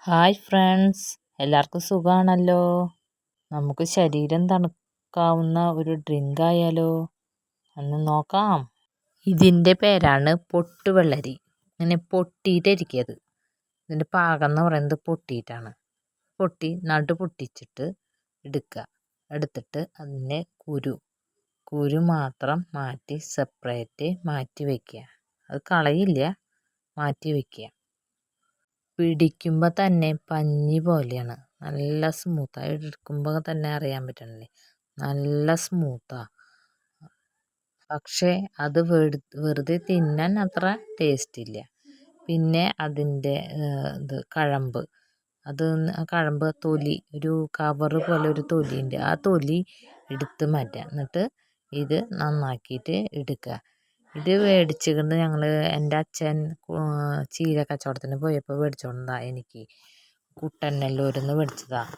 Hi friends, എല്ലാവർക്കും സുഖമാണല്ലോ. നമുക്ക് ശരീരം തണുക്കാവുന്ന ഒരു ഡ്രിങ്ക് ആയാലോ എന്ന് നോക്കാം. ഇതിൻ്റെ പേരാണ് പൊട്ടുവെള്ളരി. ഇങ്ങനെ പൊട്ടിയിട്ടിരിക്കുന്നത്. ഇതിൻ്റെ പാകം എന്ന് പറയുന്നത് പൊട്ടിയിട്ടാണ്. നടു പൊട്ടിച്ചിട്ട് എടുത്തിട്ട് അതിൻ്റെ കുരു മാത്രം മാറ്റി സെപ്പറേറ്റ് മാറ്റി വയ്ക്കുക. അത് കളയില്ല, മാറ്റി വയ്ക്കുക. പിടിക്കുമ്പോൾ തന്നെ പഞ്ഞി പോലെയാണ്. നല്ല സ്മൂത്താണ്. എടുക്കുമ്പോൾ തന്നെ അറിയാൻ പറ്റണില്ലേ, നല്ല സ്മൂത്താണ്. പക്ഷേ അത് വെറുതെ തിന്നാൻ അത്ര ടേസ്റ്റ് ഇല്ല. പിന്നെ അതിൻ്റെ കഴമ്പ്, തൊലി, ഒരു കവറ് പോലെ ഒരു തൊലിയുണ്ട്. ആ തൊലി എടുത്ത് മാറ്റുക. എന്നിട്ട് ഇത് നന്നാക്കിയിട്ട് എടുക്കുക. ഇത് മേടിച്ചിട്ട് എൻ്റെ അച്ഛൻ ചീര കച്ചവടത്തിന് പോയപ്പോൾ മേടിച്ചോണ്ടാ. എനിക്ക് കുട്ടനെല്ലൂരിൽ നിന്ന് മേടിച്ചതാണ്.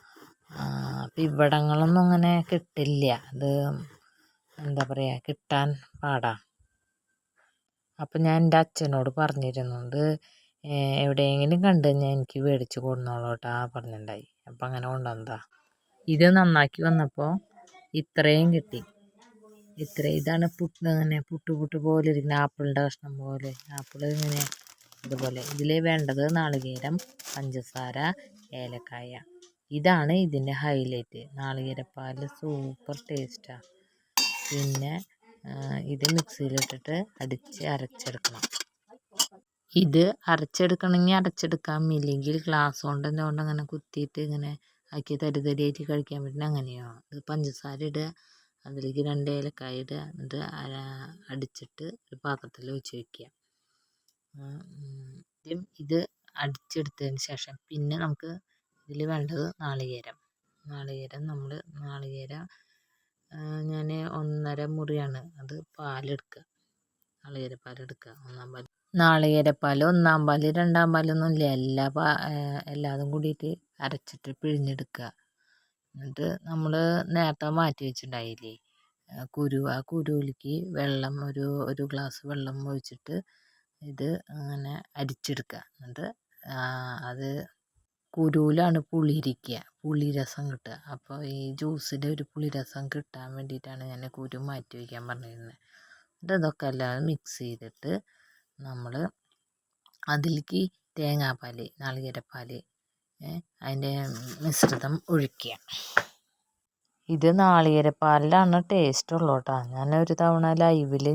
അപ്പം ഇവിടങ്ങളൊന്നും അങ്ങനെ കിട്ടില്ല. അത് എന്താ പറയുക, കിട്ടാൻ പാടാണ്. അപ്പം ഞാൻ എൻ്റെ അച്ഛനോട് പറഞ്ഞിരുന്നു, ഇത് എവിടെയെങ്കിലും കണ്ടു കഴിഞ്ഞാൽ എനിക്ക് മേടിച്ച് കൊടുന്നോളൂട്ടാ പറഞ്ഞിട്ടുണ്ടായി. അപ്പം അങ്ങനെ കൊണ്ടുവന്നതാ. ഇത് നന്നാക്കി വന്നപ്പോൾ ഇത്രയും കിട്ടി. ഇതാണ് ഇങ്ങനെ പുട്ട് പോലെ ഇരിക്കുന്ന ആപ്പിളിൻ്റെ കഷ്ണം പോലെ. ആപ്പിൾ ഇങ്ങനെ ഇതുപോലെ. ഇതിൽ വേണ്ടത് നാളികേരം, പഞ്ചസാര, ഏലക്കായ. ഇതാണ് ഇതിൻ്റെ ഹൈലൈറ്റ്. നാളികേരപ്പാൽ സൂപ്പർ ടേസ്റ്റാണ്. പിന്നെ ഇത് മിക്സിയിലിട്ടിട്ട് അരച്ചെടുക്കണം. ഇത് അരച്ചെടുക്കണമെങ്കിൽ അരച്ചെടുക്കാം, ഇല്ലെങ്കിൽ ഗ്ലാസ് കൊണ്ട് അങ്ങനെ കുത്തിയിട്ട് ഇങ്ങനെ ആക്കി തരിതരിയായിട്ട് കഴിക്കാൻ പറ്റുന്ന അങ്ങനെയാണ്. ഇത് പഞ്ചസാര ഇടുക, അതിലേക്ക് 2 ഏലക്കായ ഇടുക, എന്നിട്ട് അടിച്ചിട്ട് ഒരു പാത്രത്തിൽ ഒഴിച്ച് വയ്ക്കുക. ഇത് അടിച്ചെടുത്തതിന് ശേഷം പിന്നെ നമുക്ക് ഇതിൽ വേണ്ടത് നാളികേരം. ഞാൻ 1.5 മുറിയാണ് അത് പാലെടുക്കുക. നാളികേരപ്പാലെടുക്കുക. നാളികേരപ്പാൽ 1-ാം പാൽ 2-ാം പാലൊന്നും ഇല്ല, എല്ലാതും കൂടിയിട്ട് അരച്ചിട്ട് പിഴിഞ്ഞെടുക്കുക. എന്നിട്ട് നമ്മൾ നേരത്തെ മാറ്റി വെച്ചിട്ടുണ്ടായില്ലേ കുരു, ആ കുരുവിലേക്ക് വെള്ളം, ഒരു ഗ്ലാസ് വെള്ളം ഒഴിച്ചിട്ട് ഇത് അങ്ങനെ അരിച്ചെടുക്കുക. എന്നിട്ട് അത് കുരുവിലാണ് പുളിരസം കിട്ടുക. അപ്പോൾ ഈ ജ്യൂസിൻ്റെ ഒരു പുളിരസം കിട്ടാൻ വേണ്ടിയിട്ടാണ് ഞാൻ കുരു മാറ്റി വയ്ക്കാൻ പറഞ്ഞിരുന്നത്. എന്നിട്ട് ഇതൊക്കെ എല്ലാം മിക്സ് ചെയ്തിട്ട് നമ്മൾ അതിലേക്ക് തേങ്ങാപ്പാൽ, നാളികേരപ്പാൽ, അതിൻ്റെ മിശ്രിതം ഒഴിക്കുക. ഇത് നാളികേരപ്പാലിലാണ് ടേസ്റ്റ് ഉള്ളൂ കേട്ടോ. ഞാനൊരു തവണ ലൈവിൽ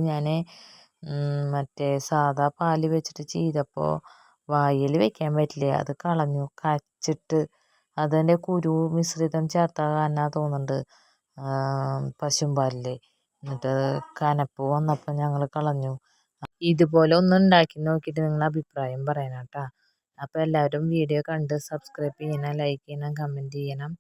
മറ്റേ സാധാ പാൽ വെച്ചിട്ട് ചെയ്തപ്പോൾ വായിൽ വെക്കാൻ പറ്റില്ല, അത് കളഞ്ഞു. കച്ചിട്ട് അതിൻ്റെ കുരു മിശ്രിതം ചേർത്താകാനാ തോന്നുന്നുണ്ട് പശുമ്പാലിൽ. എന്നിട്ട് കനപ്പ് വന്നപ്പോൾ ഞങ്ങൾ കളഞ്ഞു. ഇതുപോലെ ഒന്ന് ഉണ്ടാക്കി നോക്കിയിട്ട് നിങ്ങളുടെ അഭിപ്രായം പറയണം കേട്ടോ. അപ്പോൾ എല്ലാവരും വീഡിയോ കണ്ട് സബ്സ്ക്രൈബ് ചെയ്യണം, ലൈക്ക് ചെയ്യണം, കമൻറ്റ് ചെയ്യണം.